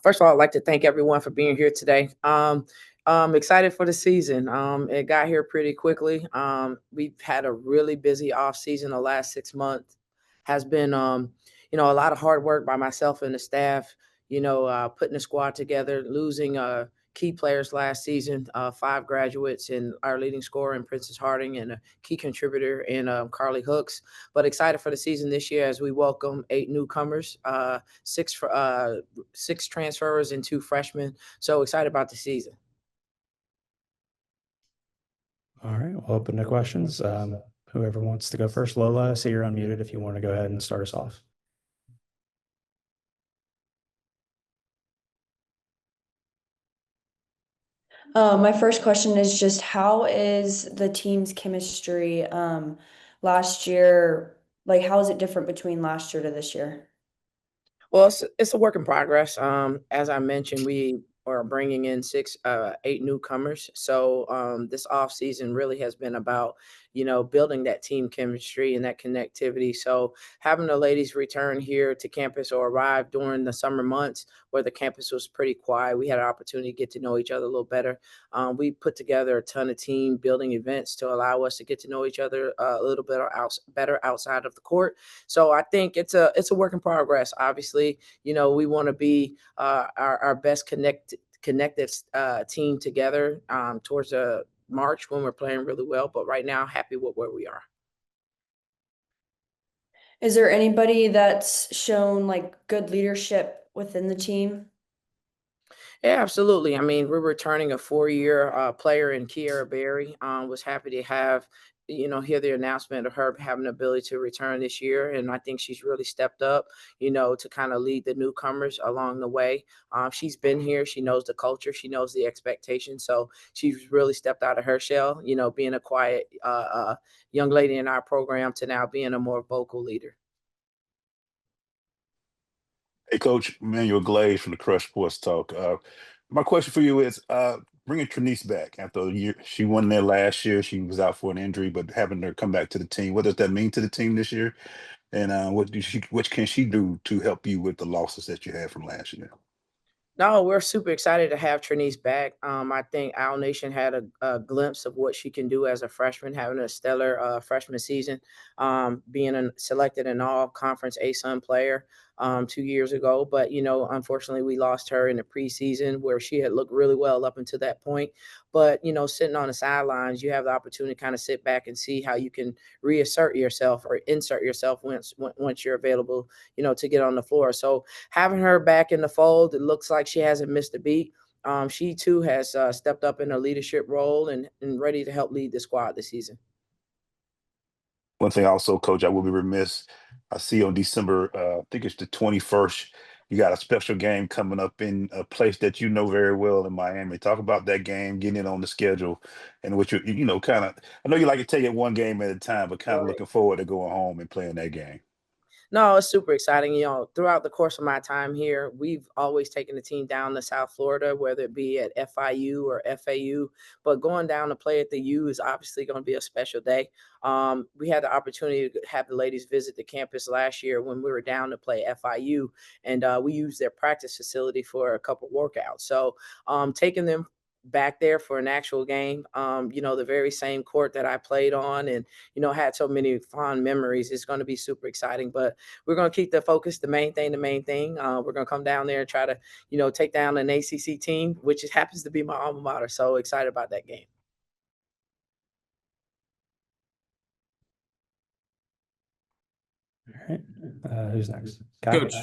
First of all, I'd like to thank everyone for being here today. I'm excited for the season. It got here pretty quickly. We've had a really busy off season. The last 6 months has been, a lot of hard work by myself and the staff. Putting the squad together, losing key players last season, five graduates, and our leading scorer in Princess Harding, and a key contributor in Carly Hooks. But excited for the season this year as we welcome eight newcomers, six transfers and two freshmen. So excited about the season. All right, we'll open to questions. Whoever wants to go first. Lola, I see you're unmuted if you want to go ahead and start us off. My first question is just how is the team's chemistry last year? Like, how is it different between last year to this year? Well, it's a work in progress. As I mentioned, we are bringing in eight newcomers. So this off season really has been about building that team chemistry and that connectivity. So having the ladies return here to campus or arrive during the summer months where the campus was pretty quiet, we had an opportunity to get to know each other a little better. We put together a ton of team building events to allow us to get to know each other a little bit better outside of the court. So I think it's a work in progress. Obviously, we want to be our best connected team together towards March when we're playing really well. But right now, happy with where we are. Is there anybody that's shown like good leadership within the team? Yeah, absolutely. I mean, we're returning a 4-year player in Kiera Berry. Was happy to have, hear the announcement of her having the ability to return this year. And I think she's really stepped up, to kind of lead the newcomers along the way. She's been here. She knows the culture. She knows the expectations. So she's really stepped out of her shell, being a quiet young lady in our program to now being a more vocal leader. Hey, Coach Manuel Glaze from the Crush Sports Talk. My question for you is bringing Trinice back after a year. She won there last year. She was out for an injury, but having her come back to the team, what does that mean to the team this year? And what can she do to help you with the losses that you had from last year? No, we're super excited to have Trinice back. I think Owl Nation had a glimpse of what she can do as a freshman, having a stellar freshman season, being selected an all-conference ASUN player 2 years ago. But, unfortunately, we lost her in the preseason where she had looked really well up until that point. But, sitting on the sidelines, you have the opportunity to kind of sit back and see how you can reassert yourself or insert yourself once you're available, to get on the floor. So having her back in the fold, it looks like she hasn't missed a beat. She too has stepped up in a leadership role and ready to help lead the squad this season. One thing also, Coach, I will be remiss. I see on December, I think it's the 21st, you got a special game coming up in a place that you know very well in Miami. Talk about that game, getting it on the schedule, and what kind of. I know you like to take it one game at a time, but kind of Right. looking forward to going home and playing that game. No, it's super exciting. Throughout the course of my time here, we've always taken the team down to South Florida, whether it be at FIU or FAU. But going down to play at the U is obviously going to be a special day. We had the opportunity to have the ladies visit the campus last year when we were down to play FIU, and we used their practice facility for a couple workouts. So taking them back there for an actual game, the very same court that I played on and, had so many fond memories. It's going to be super exciting, but we're going to keep the focus, the main thing. We're going to come down there and try to, take down an ACC team, which happens to be my alma mater. So excited about that game. All right. Who's next? Coach.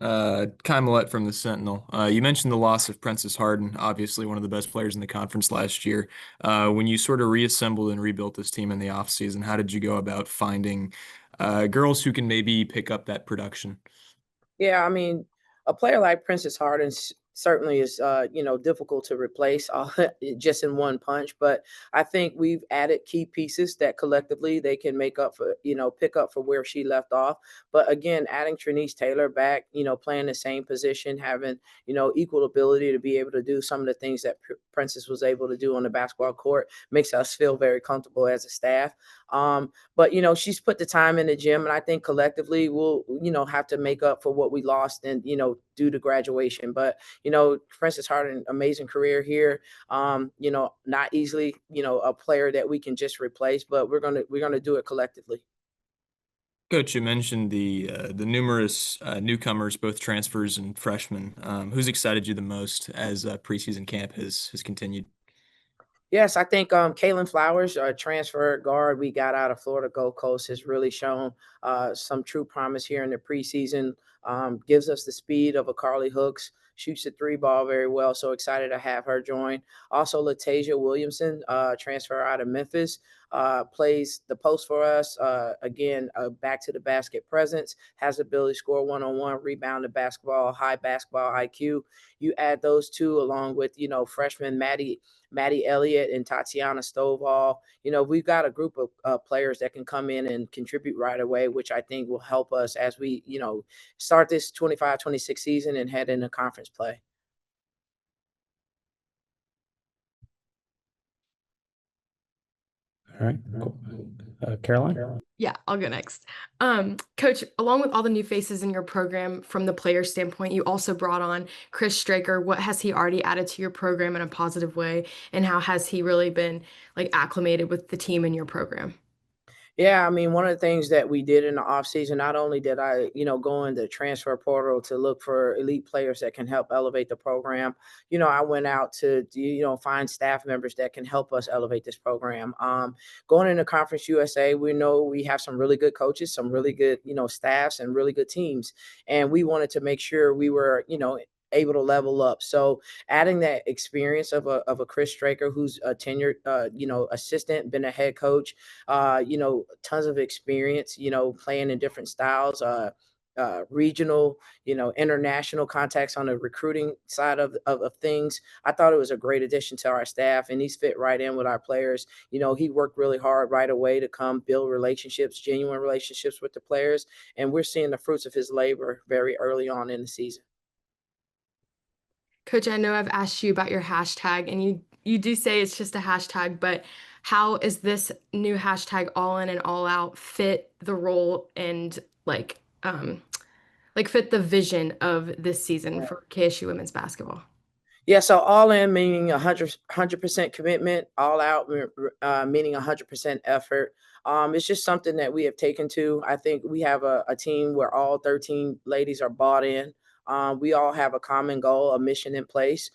Kai Millette from the Sentinel. You mentioned the loss of Princess Harden, obviously one of the best players in the conference last year. When you sort of reassembled and rebuilt this team in the offseason, how did you go about finding girls who can maybe pick up that production? Yeah, I mean, a player like Princess Harden certainly is, difficult to replace just in one punch. But I think we've added key pieces that collectively they can make up for, pick up for where she left off. But again, adding Trinice Taylor back, playing the same position, having, equal ability to be able to do some of the things that Princess was able to do on the basketball court makes us feel very comfortable as a staff. But she's put the time in the gym, and I think collectively we'll, have to make up for what we lost and, due to graduation. But, Francis Harden, amazing career here. Not easily, a player that we can just replace, but we're gonna do it collectively. Coach, you mentioned the numerous newcomers, both transfers and freshmen. Who's excited you the most as preseason camp has continued? Yes, I think Kaylin Flowers, transfer guard we got out of Florida Gulf Coast, has really shown some true promise here in the preseason. Gives us the speed of a Carly Hooks, shoots the three ball very well. So excited to have her join. Also, Latasia Williamson, transfer out of Memphis, plays the post for us. Again, back to the basket presence, has the ability to score one-on-one, rebound the basketball, high basketball IQ. You add those two along with, freshman Maddie Elliott and Tatiana Stovall. We've got a group of players that can come in and contribute right away, which I think will help us as we, start this 25-26 season and head into conference play. All right, cool. Caroline? Yeah, I'll go next. Coach, along with all the new faces in your program from the player standpoint, you also brought on Chris Straker. What has he already added to your program in a positive way? And how has he really been like acclimated with the team in your program? Yeah, I mean, one of the things that we did in the offseason, not only did I, go in the transfer portal to look for elite players that can help elevate the program, I went out to, find staff members that can help us elevate this program. Going into Conference USA, we know we have some really good coaches, some really good, staffs and really good teams. And we wanted to make sure we were, able to level up. So adding that experience of a Chris Straker, who's a tenured, assistant, been a head coach, tons of experience, playing in different styles, regional, international contacts on the recruiting side of things. I thought it was a great addition to our staff, and he's fit right in with our players. He worked really hard right away to come build relationships, genuine relationships with the players, and we're seeing the fruits of his labor very early on in the season. Coach, I know I've asked you about your hashtag, and you do say it's just a hashtag, but how is this new hashtag all in and all out fit the role and fit the vision of this season for KSU women's basketball? Yeah, so all in meaning 100% commitment, all out meaning 100% effort. It's just something that we have taken to. I think we have a team where all 13 ladies are bought in. We all have a common goal, a mission in place.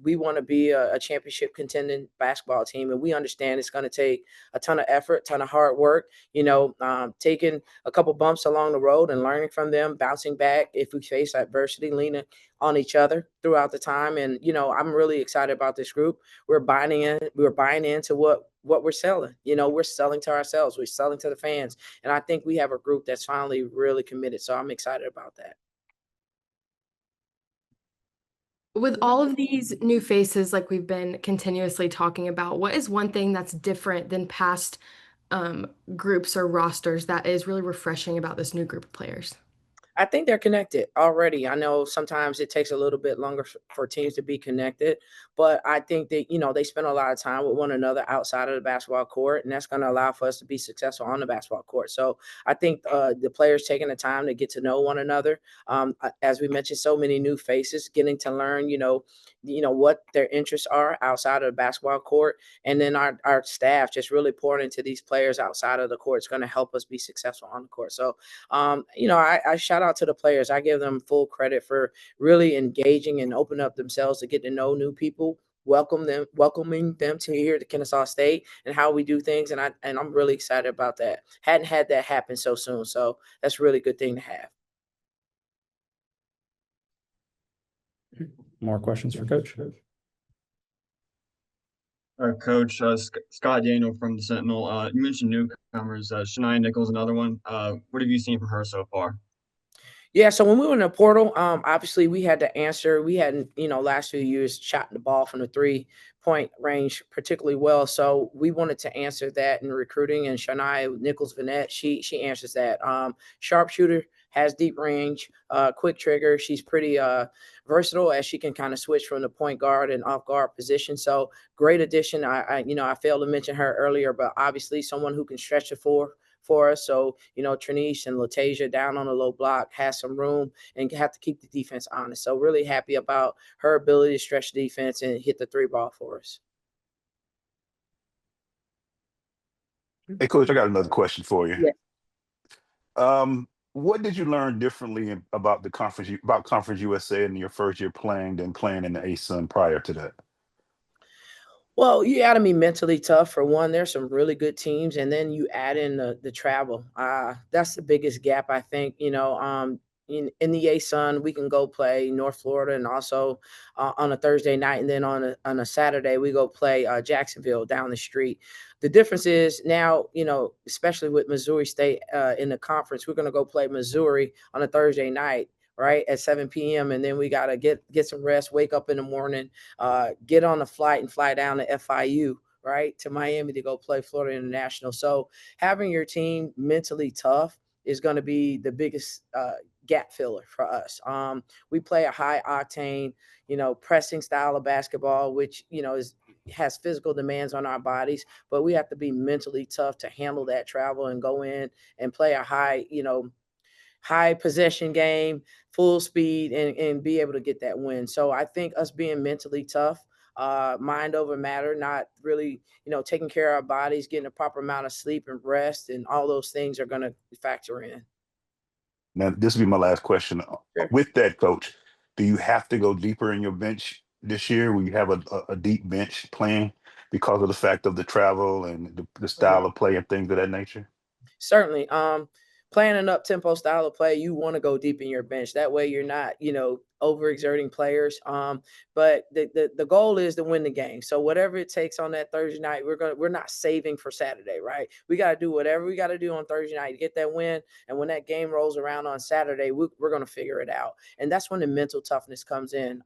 We want to be a championship contending basketball team, and we understand it's going to take a ton of effort, ton of hard work. Taking a couple bumps along the road and learning from them, bouncing back if we face adversity, leaning on each other throughout the time. And I'm really excited about this group. We're buying in. We're buying into what we're selling. We're selling to ourselves. We're selling to the fans, and I think we have a group that's finally really committed. So I'm excited about that. With all of these new faces, like we've been continuously talking about, what is one thing that's different than past groups or rosters that is really refreshing about this new group of players? I think they're connected already. I know sometimes it takes a little bit longer for teams to be connected, but I think that, they spend a lot of time with one another outside of the basketball court, and that's going to allow for us to be successful on the basketball court. So I think the players taking the time to get to know one another, as we mentioned, so many new faces, getting to learn, what their interests are outside of the basketball court. And then our staff just really pouring into these players outside of the court is going to help us be successful on the court. So, I shout out to the players. I give them full credit for really engaging and opening up themselves to get to know new people, welcoming them to here to Kennesaw State and how we do things. And I'm really excited about that. Hadn't had that happen so soon. So that's a really good thing to have. More questions for Coach? Coach, Scott Daniel from the Sentinel. You mentioned newcomers, Shania Nichols, another one. What have you seen from her so far? Yeah, so when we were in the portal, obviously we had to answer. We hadn't, last few years shot the ball from the 3-point range particularly well. So we wanted to answer that in recruiting. And Shania Nichols Vanette, she answers that. Sharpshooter, has deep range, quick trigger. She's pretty versatile as she can kind of switch from the point guard and off guard position. So great addition. I failed to mention her earlier, but obviously someone who can stretch the floor for us. So, Trinice and Latasia down on the low block has some room and have to keep the defense honest. So really happy about her ability to stretch defense and hit the 3 ball for us. Hey, Coach, I got another question for you. Yeah. What did you learn differently about about Conference USA in your first year playing than playing in the ASUN prior to that? Well, you got to be mentally tough for one. There's some really good teams, and then you add in the travel. That's the biggest gap, I think. In the ASUN, we can go play North Florida, and also on a Thursday night, and then on a Saturday we go play Jacksonville down the street. The difference is now, especially with Missouri State in the conference, we're going to go play Missouri on a Thursday night, right at 7 p.m. And then we got to get some rest, wake up in the morning, get on a flight and fly down to FIU, right, to Miami to go play Florida International. So having your team mentally tough is going to be the biggest gap filler for us. We play a high octane, pressing style of basketball, which, has physical demands on our bodies, but we have to be mentally tough to handle that travel and go in and play a high possession game, full speed, and be able to get that win. So I think us being mentally tough, mind over matter, not really, taking care of our bodies, getting a proper amount of sleep and rest, and all those things are going to factor in. Now, this will be my last question. Sure. With that, Coach, do you have to go deeper in your bench this year? Will you have a deep bench playing because of the fact of the travel and the style of play and things of that nature? Certainly. Playing an up tempo style of play, you want to go deep in your bench. That way you're not, overexerting players. But the goal is to win the game. So whatever it takes on that Thursday night, we're not saving for Saturday, right? We got to do whatever we got to do on Thursday night to get that win. And when that game rolls around on Saturday, we're going to figure it out. And that's when the mental toughness comes in.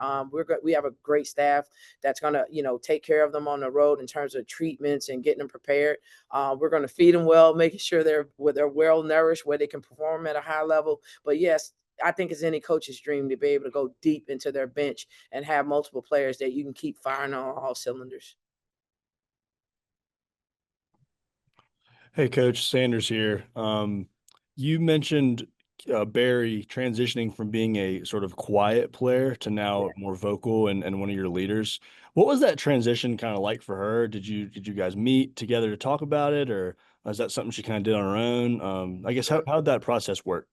We have a great staff that's going to, take care of them on the road in terms of treatments and getting them prepared. We're going to feed them well, making sure they're well nourished, where they can perform at a high level. But yes, I think it's any coach's dream to be able to go deep into their bench and have multiple players that you can keep firing on all cylinders. Hey, Coach Sanders here. You mentioned Barry transitioning from being a sort of quiet player to now more vocal and one of your leaders. What was that transition kind of like for her? Did you guys meet together to talk about it, or is that something she kind of did on her own? I guess how'd that process work?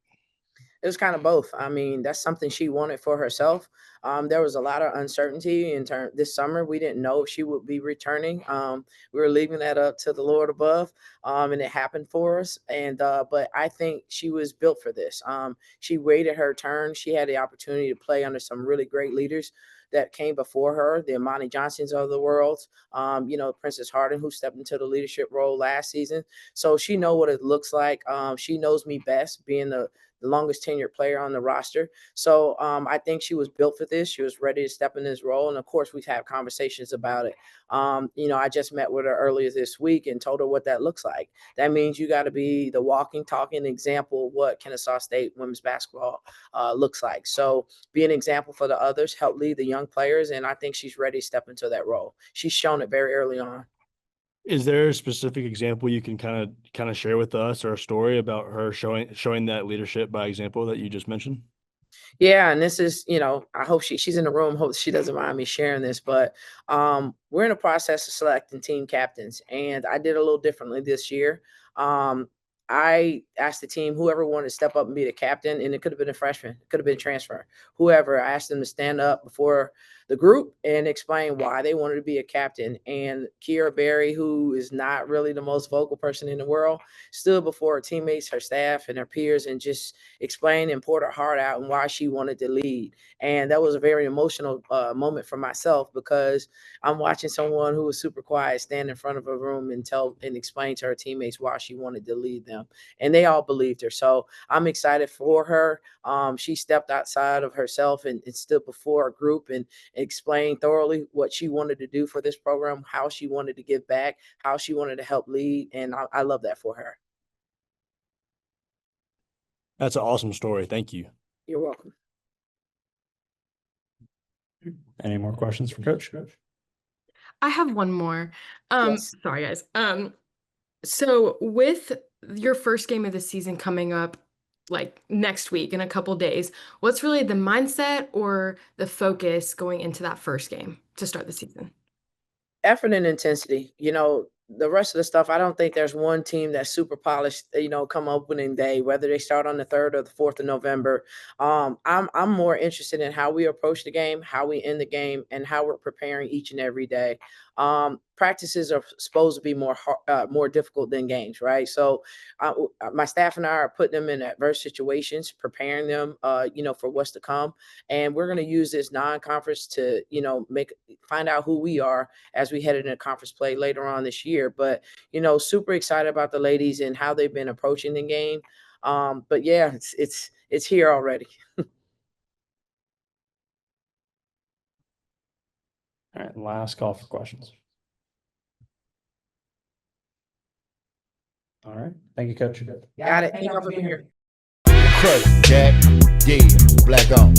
It was kind of both. I mean, that's something she wanted for herself. There was a lot of uncertainty this summer. We didn't know if she would be returning. We were leaving that up to the Lord above, and it happened for us. But I think she was built for this. She waited her turn. She had the opportunity to play under some really great leaders that came before her, the Imani Johnsons of the world, Princess Harden, who stepped into the leadership role last season. So she know what it looks like. She knows me best, being the longest tenured player on the roster. So I think she was built for this. She was ready to step in this role. And of course, we've had conversations about it. I just met with her earlier this week and told her what that looks like. That means you got to be the walking, talking example of what Kennesaw State women's basketball looks like. So be an example for the others, help lead the young players. And I think she's ready to step into that role. She's shown it very early on. Is there a specific example you can kind of share with us, or a story about her showing that leadership by example that you just mentioned? Yeah, and this is, I hope she's in the room. Hope she doesn't mind me sharing this, but we're in a process of selecting team captains, and I did a little differently this year. I asked the team, whoever wanted to step up and be the captain, and it could have been a freshman, it could have been a transfer, whoever. I asked them to stand up before the group and explain why they wanted to be a captain. And Kiera Berry, who is not really the most vocal person in the world, stood before her teammates, her staff, and her peers and just explained and poured her heart out and why she wanted to lead. And that was a very emotional moment for myself, because I'm watching someone who was super quiet stand in front of a room and tell and explain to her teammates why she wanted to lead them. And they all believed her. So I'm excited for her. She stepped outside of herself and stood before a group and explained thoroughly what she wanted to do for this program, how she wanted to give back, how she wanted to help lead. And I love that for her. That's an awesome story. Thank you. You're welcome. Any more questions for Coach? I have one more. Yes. Sorry guys. So with your first game of the season coming up like next week in a couple days, what's really the mindset or the focus going into that first game to start the season? Effort and intensity. The rest of the stuff, I don't think there's one team that's super polished, come opening day, whether they start on the 3rd or the 4th of November. I'm more interested in how we approach the game, how we end the game, and how we're preparing each and every day. Practices are supposed to be more difficult than games, right? So my staff and I are putting them in adverse situations, preparing them, for what's to come. And we're going to use this non-conference to, find out who we are as we head into conference play later on this year. But, super excited about the ladies and how they've been approaching the game. But yeah, it's here already. All right, last call for questions. All right, thank you, Coach. Got it. Thank you for being here. Crush, Jack, yeah, black on.